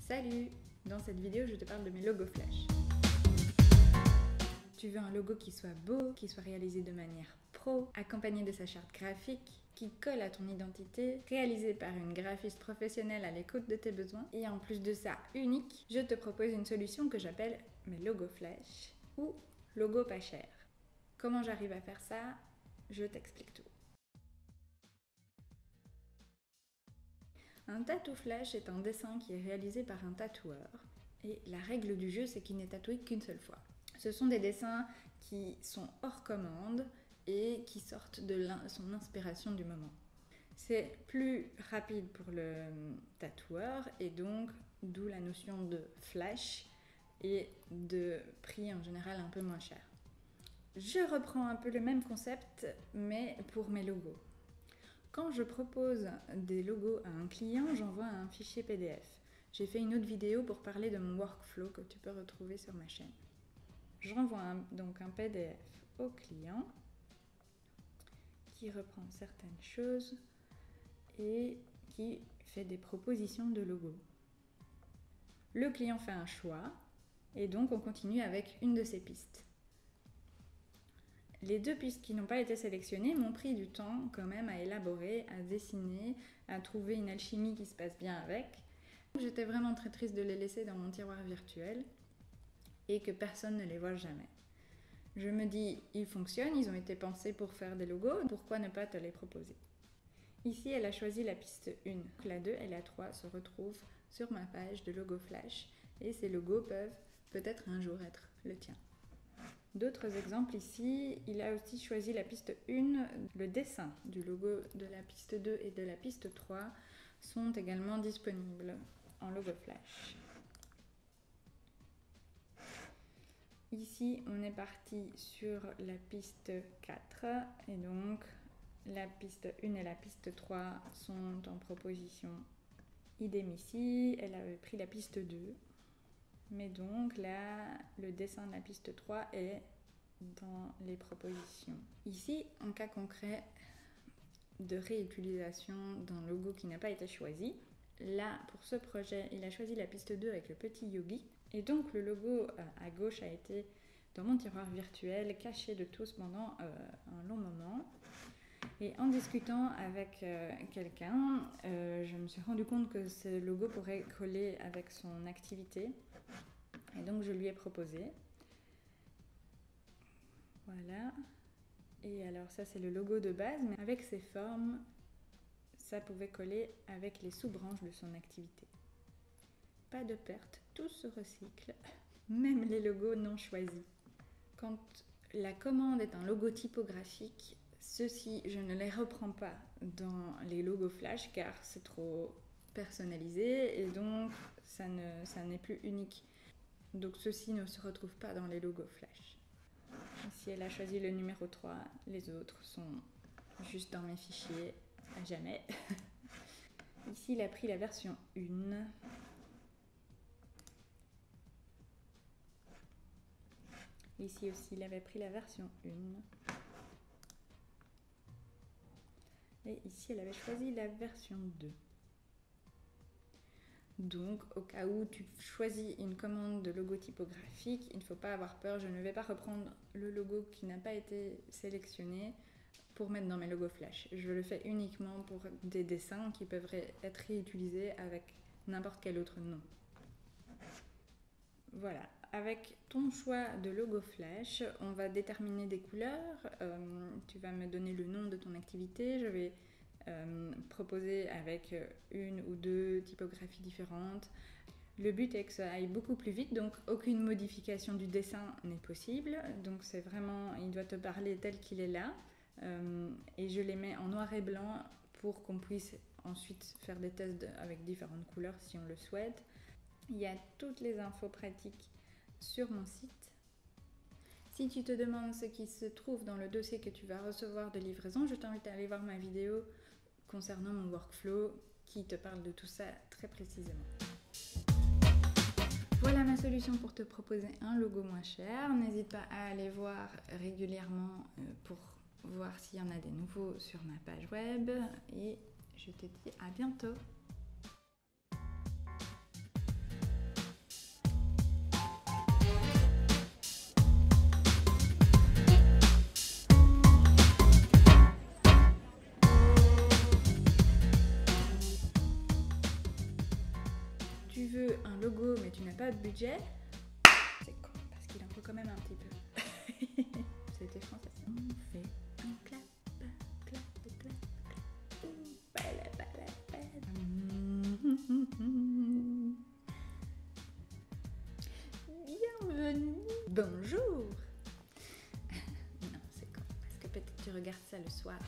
Salut! Dans cette vidéo, je te parle de mes logos flash. Tu veux un logo qui soit beau, qui soit réalisé de manière pro, accompagné de sa charte graphique, qui colle à ton identité, réalisé par une graphiste professionnelle à l'écoute de tes besoins, et en plus de ça, unique, je te propose une solution que j'appelle mes logos flash ou logos pas chers. Comment j'arrive à faire ça? Je t'explique tout. Un tatou flash est un dessin qui est réalisé par un tatoueur et la règle du jeu c'est qu'il n'est tatoué qu'une seule fois. Ce sont des dessins qui sont hors commande et qui sortent de son inspiration du moment. C'est plus rapide pour le tatoueur et donc d'où la notion de flash et de prix en général un peu moins cher. Je reprends un peu le même concept mais pour mes logos. Quand je propose des logos à un client, j'envoie un fichier PDF. J'ai fait une autre vidéo pour parler de mon workflow que tu peux retrouver sur ma chaîne. J'envoie donc un PDF au client qui reprend certaines choses et qui fait des propositions de logos. Le client fait un choix et donc on continue avec une de ses pistes. Les deux pistes qui n'ont pas été sélectionnées m'ont pris du temps quand même à élaborer, à dessiner, à trouver une alchimie qui se passe bien avec. J'étais vraiment très triste de les laisser dans mon tiroir virtuel et que personne ne les voit jamais. Je me dis, ils fonctionnent, ils ont été pensés pour faire des logos, pourquoi ne pas te les proposer? Ici, elle a choisi la piste 1. La 2 et la 3 se retrouvent sur ma page de logo flash et ces logos peuvent peut-être un jour être le tien. D'autres exemples ici, il a aussi choisi la piste 1. Le dessin du logo de la piste 2 et de la piste 3 sont également disponibles en logo flash. Ici, on est parti sur la piste 4 et donc la piste 1 et la piste 3 sont en proposition. Idem ici, elle avait pris la piste 2. Mais donc là, le dessin de la piste 3 est dans les propositions. Ici, en cas concret de réutilisation d'un logo qui n'a pas été choisi, là, pour ce projet, il a choisi la piste 2 avec le petit yogi. Et donc, le logo à gauche a été dans mon tiroir virtuel, caché de tous pendant un long moment. Et en discutant avec quelqu'un, je me suis rendu compte que ce logo pourrait coller avec son activité. Et donc je lui ai proposé. Voilà. Et alors ça c'est le logo de base, mais avec ses formes, ça pouvait coller avec les sous-branches de son activité. Pas de perte, tout se recycle, même les logos non choisis. Quand la commande est un logo typographique, ceux-ci, je ne les reprends pas dans les logos flash car c'est trop personnalisé et donc ça n'est plus unique. Donc ceux-ci ne se retrouvent pas dans les logos flash. Ici, elle a choisi le numéro 3. Les autres sont juste dans mes fichiers à jamais. Ici, il a pris la version 1. Ici aussi, il avait pris la version 1. Et ici, elle avait choisi la version 2. Donc, au cas où tu choisis une commande de logo typographique, il ne faut pas avoir peur, je ne vais pas reprendre le logo qui n'a pas été sélectionné pour mettre dans mes logos flash. Je le fais uniquement pour des dessins qui peuvent être réutilisés avec n'importe quel autre nom. Voilà, avec ton choix de logo flash, on va déterminer des couleurs. Tu vas me donner le nom de ton activité, je vais proposer avec une ou deux typographies différentes. Le but est que ça aille beaucoup plus vite, donc aucune modification du dessin n'est possible. Donc c'est vraiment, il doit te parler tel qu'il est là. Et je les mets en noir et blanc pour qu'on puisse ensuite faire des tests avec différentes couleurs si on le souhaite. Il y a toutes les infos pratiques sur mon site. Si tu te demandes ce qui se trouve dans le dossier que tu vas recevoir de livraison, je t'invite à aller voir ma vidéo concernant mon workflow qui te parle de tout ça très précisément. Voilà ma solution pour te proposer un logo moins cher. N'hésite pas à aller voir régulièrement pour voir s'il y en a des nouveaux sur ma page web et je te dis à bientôt. pas de budget, c'est con, parce qu'il en faut quand même un petit peu. C'était français. On fait un clap, clap, clap, clap. Bienvenue. Bonjour. Non, c'est con, parce que peut-être tu regardes ça le soir.